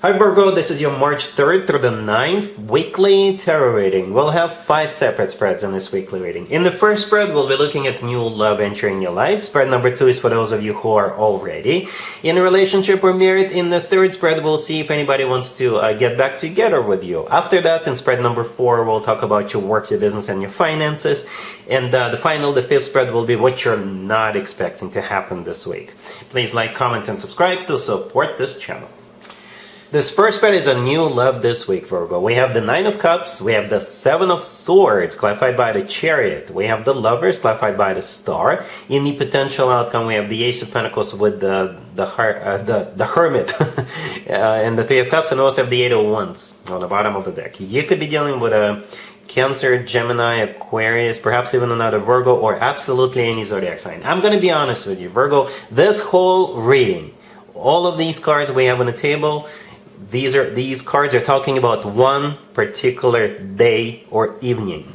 Hi Virgo, this is your March 3rd through the 9th weekly tarot reading. We'll have 5 separate spreads in this weekly reading. In the first spread, we'll be looking at new love entering your life. Spread number 2 is for those of you who are already in a relationship or married. In the third spread, we'll see if anybody wants to get back together with you. After that, in spread number 4, we'll talk about your work, your business, and your finances. And the fifth spread will be what you're not expecting to happen this week. Please like, comment, and subscribe to support this channel. This first spread is a new love this week, Virgo. We have the 9 of Cups, we have the 7 of Swords, clarified by the Chariot. We have the Lovers, clarified by the Star. In the potential outcome, we have the Ace of Pentacles with the Hermit, and the 3 of Cups, and we also have the 8 of Wands on the bottom of the deck. You could be dealing with a Cancer, Gemini, Aquarius, perhaps even another Virgo, or absolutely any zodiac sign. I'm going to be honest with you, Virgo. This whole reading, all of these cards we have on the table, these cards are talking about one particular day or evening.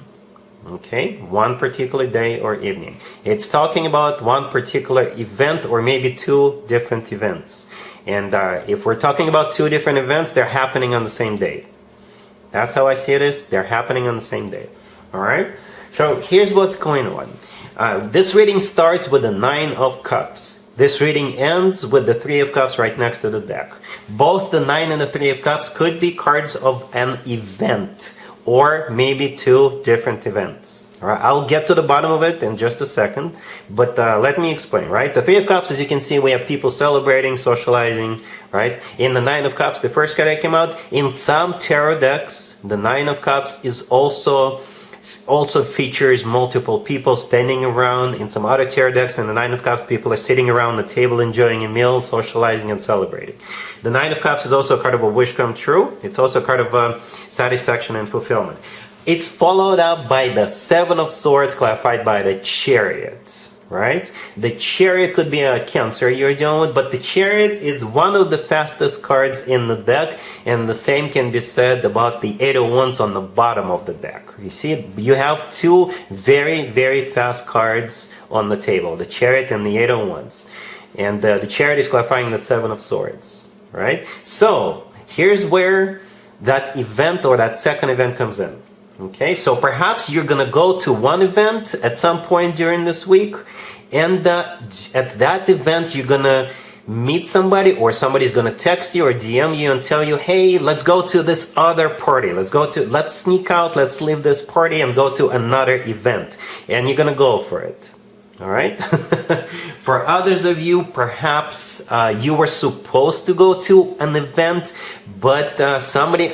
Okay, one particular day or evening. It's talking about one particular event or maybe 2 different events. And if we're talking about 2 different events, they're happening on the same day. That's how I see it is. They're happening on the same day. All right. So here's what's going on. This reading starts with the 9 of Cups. This reading ends with the 3 of Cups right next to the deck. Both the 9 and the 3 of Cups could be cards of an event, or maybe 2 different events. All right, I'll get to the bottom of it in just a second, but let me explain, right? The 3 of Cups, as you can see, we have people celebrating, socializing, right? In the 9 of Cups, the first card that came out, in some tarot decks, the 9 of Cups is also features multiple people standing around. In some other tarot decks, in the 9 of Cups, people are sitting around the table enjoying a meal, socializing and celebrating. The 9 of Cups is also a card of a wish come true. It's also a card of satisfaction and fulfillment. It's followed up by the 7 of Swords, clarified by the Chariot. Right? The Chariot could be a Cancer you're dealing with, but the Chariot is one of the fastest cards in the deck, and the same can be said about the 8 of Wands on the bottom of the deck. You see, you have 2 very, very fast cards on the table, the Chariot and the 8 of Wands. And the Chariot is clarifying the 7 of Swords. Right? So, here's where that event or that second event comes in. Okay, so perhaps you're going to go to one event at some point during this week, and at that event you're going to meet somebody, or somebody's going to text you or DM you and tell you, hey, let's go to this other party. Let's sneak out, let's leave this party and go to another event. And you're going to go for it. All right? For others of you, perhaps you were supposed to go to an event, but somebody's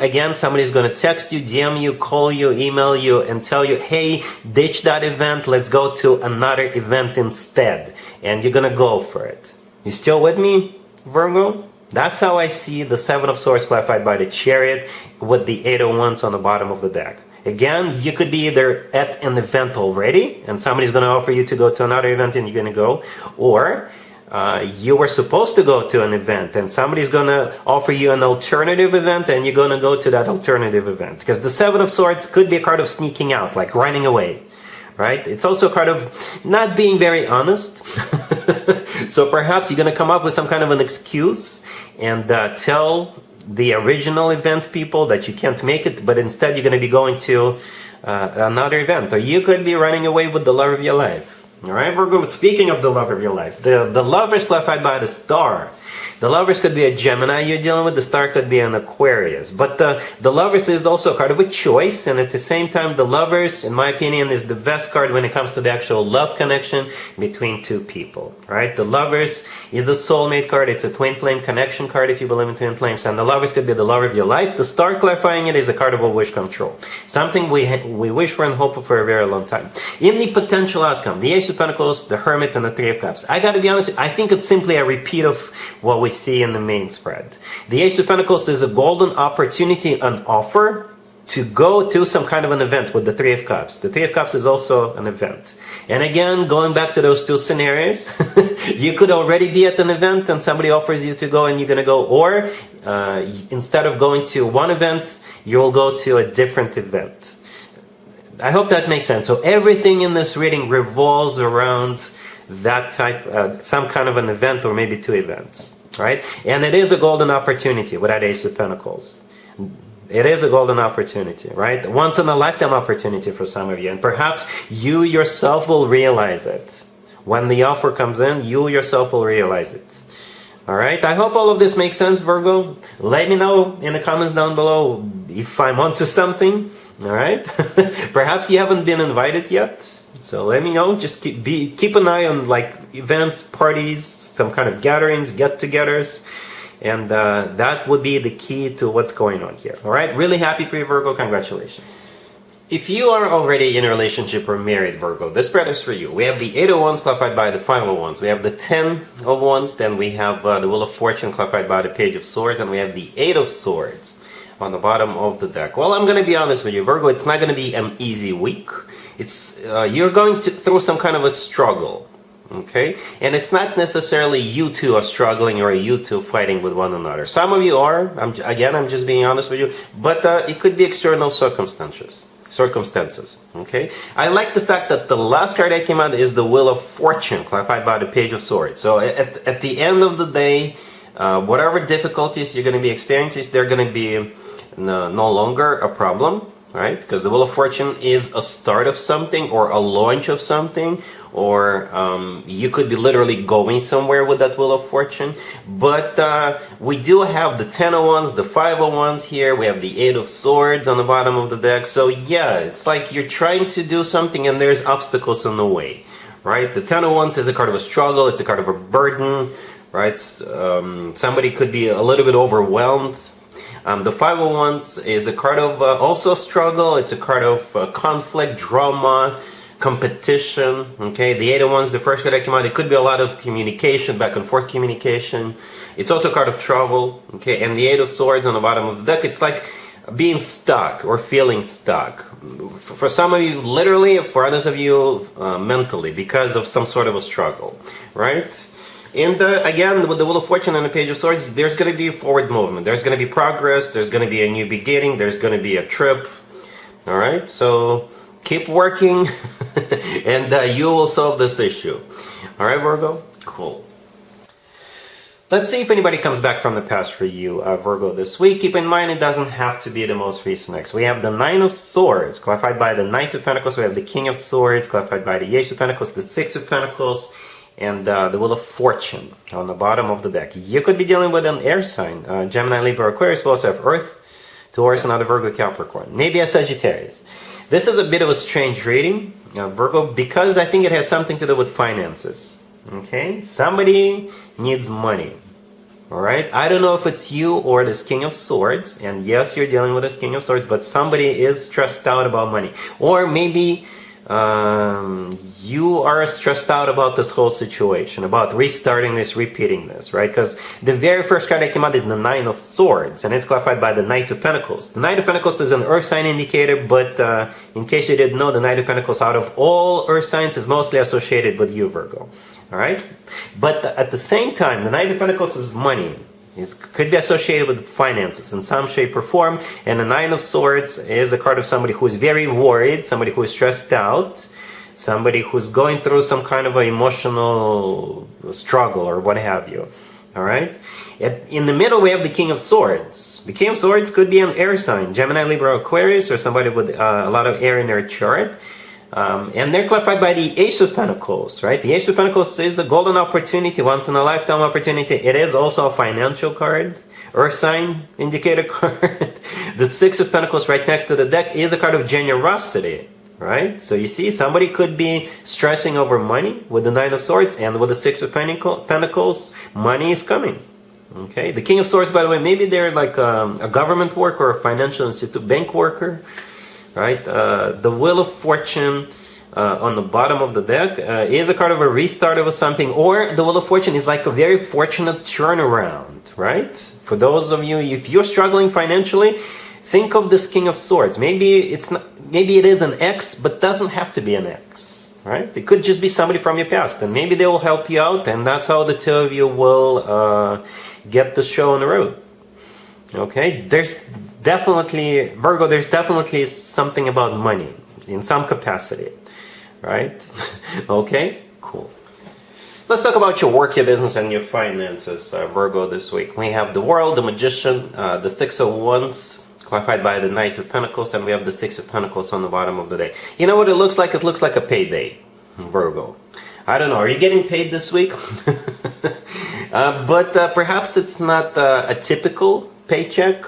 going to text you, DM you, call you, email you, and tell you, hey, ditch that event, let's go to another event instead. And you're going to go for it. You still with me, Virgo? That's how I see the 7 of Swords clarified by the Chariot with the 8 of Wands on the bottom of the deck. Again, you could be either at an event already, and somebody's going to offer you to go to another event and you're going to go, or you were supposed to go to an event and somebody's going to offer you an alternative event and you're going to go to that alternative event. Because the 7 of Swords could be a card of sneaking out, like running away, right? It's also a card of not being very honest. So perhaps you're going to come up with some kind of an excuse and tell the original event people that you can't make it, but instead you're going to be going to another event, or you could be running away with the love of your life. All right, Virgo. Speaking of the love of your life, the Lover is clarified by the Star. The Lovers could be a Gemini you're dealing with. The Star could be an Aquarius. But the Lovers is also a card of a choice. And at the same time, the Lovers, in my opinion, is the best card when it comes to the actual love connection between 2 people. Right? The Lovers is a soulmate card. It's a twin flame connection card if you believe in twin flames. And the Lovers could be the love of your life. The Star clarifying it is a card of a wish come true. Something we wish for and hope for a very long time. In the potential outcome, the Ace of Pentacles, the Hermit, and the 3 of Cups. I got to be honest, I think it's simply a repeat of what we see in the main spread. The Ace of Pentacles is a golden opportunity, an offer to go to some kind of an event with the 3 of Cups. The 3 of Cups is also an event. And again, going back to those 2 scenarios, you could already be at an event and somebody offers you to go and you're going to go, or instead of going to one event, you'll go to a different event. I hope that makes sense. So everything in this reading revolves around that type, some kind of an event or maybe 2 events. right? And it is a golden opportunity with that Ace of Pentacles. It is a golden opportunity, right? Once in a lifetime opportunity for some of you. And perhaps you yourself will realize it. When the offer comes in, you yourself will realize it. All right? I hope all of this makes sense, Virgo. Let me know in the comments down below if I'm onto something. All right? Perhaps you haven't been invited yet. So let me know. Just keep an eye on like events, parties, some kind of gatherings, get-togethers. And that would be the key to what's going on here. All right? Really happy for you, Virgo. Congratulations. If you are already in a relationship or married, Virgo, this spread is for you. We have the 8 of Wands clarified by the 5 of Wands. We have the 10 of Wands. Then we have the Wheel of Fortune clarified by the Page of Swords. And we have the 8 of Swords on the bottom of the deck. Well, I'm going to be honest with you, Virgo. It's not going to be an easy week. It's you're going through some kind of a struggle. Okay, and it's not necessarily you two are struggling or you two fighting with one another. Some of you are. I'm just being honest with you. But it could be external circumstances. Okay, I like the fact that the last card that came out is the Wheel of Fortune, clarified by the Page of Swords. So at the end of the day, whatever difficulties you're going to be experiencing, they're going to be no longer a problem. Right? Because the Wheel of Fortune is a start of something or a launch of something, or you could be literally going somewhere with that Wheel of Fortune. But we do have the 10 of Wands, the 5 of Wands here. We have the 8 of Swords on the bottom of the deck. So yeah, it's like you're trying to do something and there's obstacles in the way. Right? The 10 of Wands is a card of a struggle. It's a card of a burden. Right? Somebody could be a little bit overwhelmed. The 5 of Wands is a card of also struggle. It's a card of conflict, drama, competition. Okay, the 8 of Wands, the first card that came out, it could be a lot of communication, back and forth communication. It's also a card of trouble. Okay, and the 8 of Swords on the bottom of the deck, it's like being stuck or feeling stuck. For some of you, literally. For others of you, mentally, because of some sort of a struggle. Right? And again, with the Wheel of Fortune and the Page of Swords, there's going to be forward movement. There's going to be progress. There's going to be a new beginning. There's going to be a trip. All right? So keep working, and you will solve this issue. All right, Virgo? Cool. Let's see if anybody comes back from the past for you, Virgo, this week. Keep in mind, it doesn't have to be the most recent ex. We have the 9 of Swords, clarified by the Knight of Pentacles. We have the King of Swords, clarified by the Ace of Pentacles, the 6 of Pentacles, and the Wheel of Fortune on the bottom of the deck. You could be dealing with an air sign, Gemini, Libra, Aquarius. We also have Earth, Taurus, another Virgo, Capricorn. Maybe a Sagittarius. This is a bit of a strange reading, Virgo, because I think it has something to do with finances. Okay? Somebody needs money. Alright? I don't know if it's you or this King of Swords, and yes, you're dealing with this King of Swords, but somebody is stressed out about money. Or maybe you are stressed out about this whole situation, about restarting this, repeating this, right? Because the very first card that came out is the 9 of Swords, and it's clarified by the Knight of Pentacles. The Knight of Pentacles is an Earth sign indicator, but in case you didn't know, the Knight of Pentacles out of all Earth signs is mostly associated with you, Virgo. All right? But at the same time, the Knight of Pentacles is money. It could be associated with finances in some shape or form. And the 9 of Swords is a card of somebody who is very worried, somebody who is stressed out, somebody who's going through some kind of an emotional struggle or what have you. All right? In the middle, we have the King of Swords. The King of Swords could be an air sign, Gemini, Libra, Aquarius, or somebody with a lot of air in their chart. And they're clarified by the Ace of Pentacles, right? The Ace of Pentacles is a golden opportunity, once in a lifetime opportunity. It is also a financial card, Earth sign indicator card. The 6 of Pentacles right next to the deck is a card of generosity, right? So you see, somebody could be stressing over money with the 9 of Swords, and with the 6 of Pentacles, money is coming. Okay, the King of Swords, by the way, maybe they're like a government worker or a financial institute, bank worker. Right, the Wheel of Fortune on the bottom of the deck is a card of a restart of something, or the Wheel of Fortune is like a very fortunate turnaround, right? For those of you, if you're struggling financially, think of this King of Swords. Maybe it's not, maybe it is an ex, but doesn't have to be an ex, right? It could just be somebody from your past, and maybe they will help you out, and that's how the two of you will get the show on the road. Okay, there's definitely, Virgo, there's definitely something about money in some capacity, right? Okay, cool. Let's talk about your work, your business, and your finances, Virgo, this week. We have the World, the Magician, the Six of Wands, clarified by the Knight of Pentacles, and we have the Six of Pentacles on the bottom of the deck. You know what it looks like? It looks like a payday, Virgo. I don't know. Are you getting paid this week? But perhaps it's not a typical paycheck,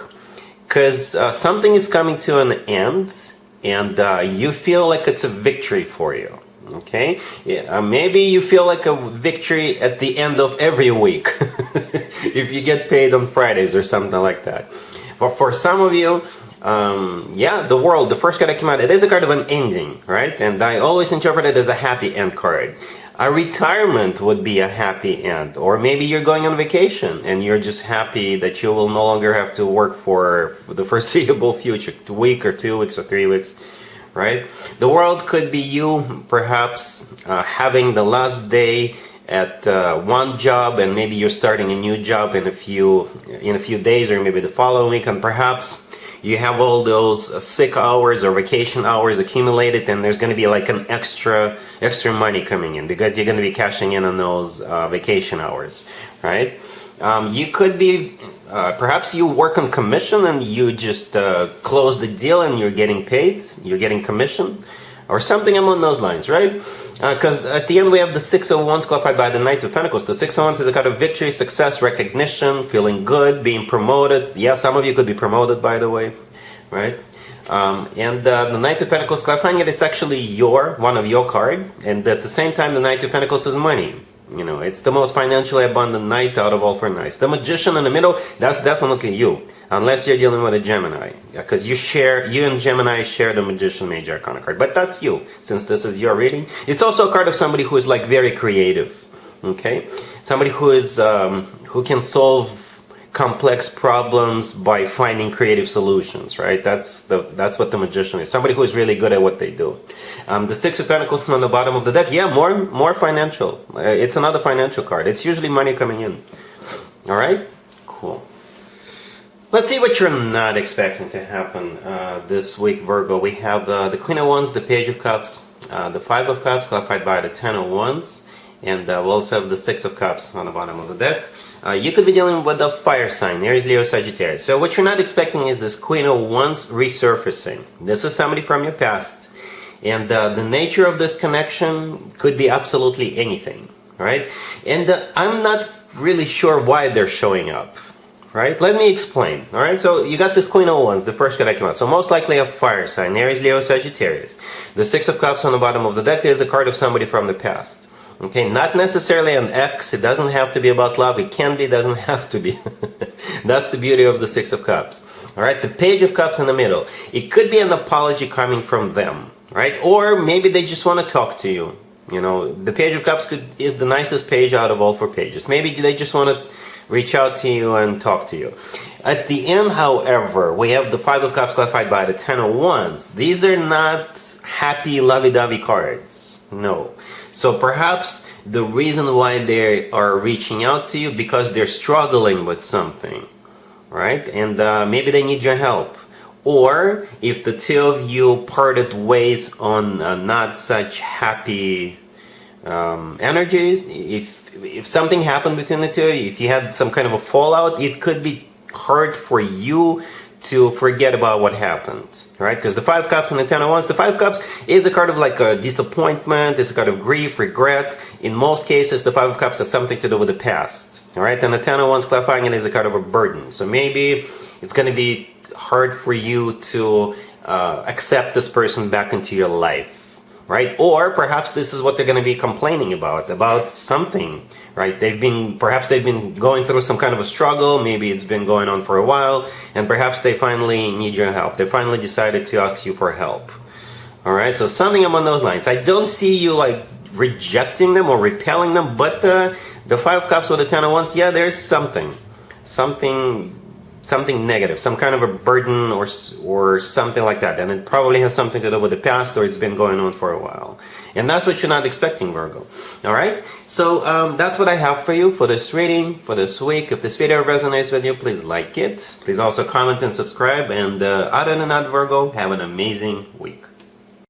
because something is coming to an end, and you feel like it's a victory for you. Okay, yeah, maybe you feel like a victory at the end of every week if you get paid on Fridays or something like that. But for some of you, yeah, the World, the first card that came out, it is a card of an ending, right? And I always interpret it as a happy end card. A retirement would be a happy end, or maybe you're going on vacation and you're just happy that you will no longer have to work for the foreseeable future, a week or 2 weeks or 3 weeks. Right? The World could be you perhaps having the last day at one job, and maybe you're starting a new job in a few days, or maybe the following week, and perhaps you have all those sick hours or vacation hours accumulated, and there's going to be like an extra money coming in because you're going to be cashing in on those vacation hours, right? You could be, perhaps you work on commission and you just close the deal and you're getting paid, you're getting commission, or something along those lines, right? Because at the end we have the Six of Wands clarified by the Knight of Pentacles. The Six of Wands is a kind of victory, success, recognition, feeling good, being promoted. Yeah, some of you could be promoted, by the way, right? And the Knight of Pentacles clarifying it, it's actually one of your card, and at the same time the Knight of Pentacles is money. You know, it's the most financially abundant knight out of all 4 knights. The Magician in the middle, that's definitely you. Unless you're dealing with a Gemini. Because you and Gemini share the Magician Major Arcana card. But that's you, since this is your reading. It's also a card of somebody who is like very creative. Okay? Somebody who is, who can solve complex problems by finding creative solutions, right? That's what the Magician is. Somebody who is really good at what they do. The Six of Pentacles on the bottom of the deck, yeah, more financial. It's another financial card. It's usually money coming in. All right? Cool. Let's see what you're not expecting to happen this week, Virgo. We have the Queen of Wands, the Page of Cups, the Five of Cups, clarified by the Ten of Wands, and we also have the Six of Cups on the bottom of the deck. You could be dealing with a fire sign, Aries, Leo, Sagittarius. So what you're not expecting is this Queen of Wands resurfacing. This is somebody from your past. And the nature of this connection could be absolutely anything, right? And I'm not really sure why they're showing up, right? Let me explain, all right? So you got this Queen of Wands, the first card that came out. So most likely a fire sign, Aries, Leo, Sagittarius. The Six of Cups on the bottom of the deck is a card of somebody from the past. Okay, not necessarily an ex. It doesn't have to be about love. It can be, doesn't have to be. That's the beauty of the Six of Cups. All right, the Page of Cups in the middle. It could be an apology coming from them, right? Or maybe they just want to talk to you. You know, the Page of Cups is the nicest page out of all 4 pages. Maybe they just want to reach out to you and talk to you. At the end, however, we have the Five of Cups clarified by the Ten of Wands. These are not happy, lovey-dovey cards. No. So perhaps the reason why they are reaching out to you because they're struggling with something, right? And maybe they need your help. Or if the two of you parted ways on not such happy energies, if something happened between the two of you, if you had some kind of a fallout, it could be hard for you to forget about what happened, right? Because the Five Cups and the Ten of Wands, the Five Cups is a card of like a disappointment, it's a card of grief, regret. In most cases, the Five of Cups has something to do with the past, all right? And the Ten of Wands clarifying it is a card of a burden. So maybe it's going to be hard for you to accept this person back into your life, right? Or perhaps this is what they're going to be complaining about something, right? Perhaps they've been going through some kind of a struggle, maybe it's been going on for a while, and perhaps they finally need your help. They finally decided to ask you for help. All right, so something along those lines. I don't see you like rejecting them or repelling them, but the Five of Cups with the Ten of Wands, yeah, there's something negative, some kind of a burden or something like that, and it probably has something to do with the past, or it's been going on for a while. And that's what you're not expecting, Virgo. All right? So that's what I have for you for this reading, for this week. If this video resonates with you, please like it. Please also comment and subscribe. And other than that, Virgo, have an amazing week.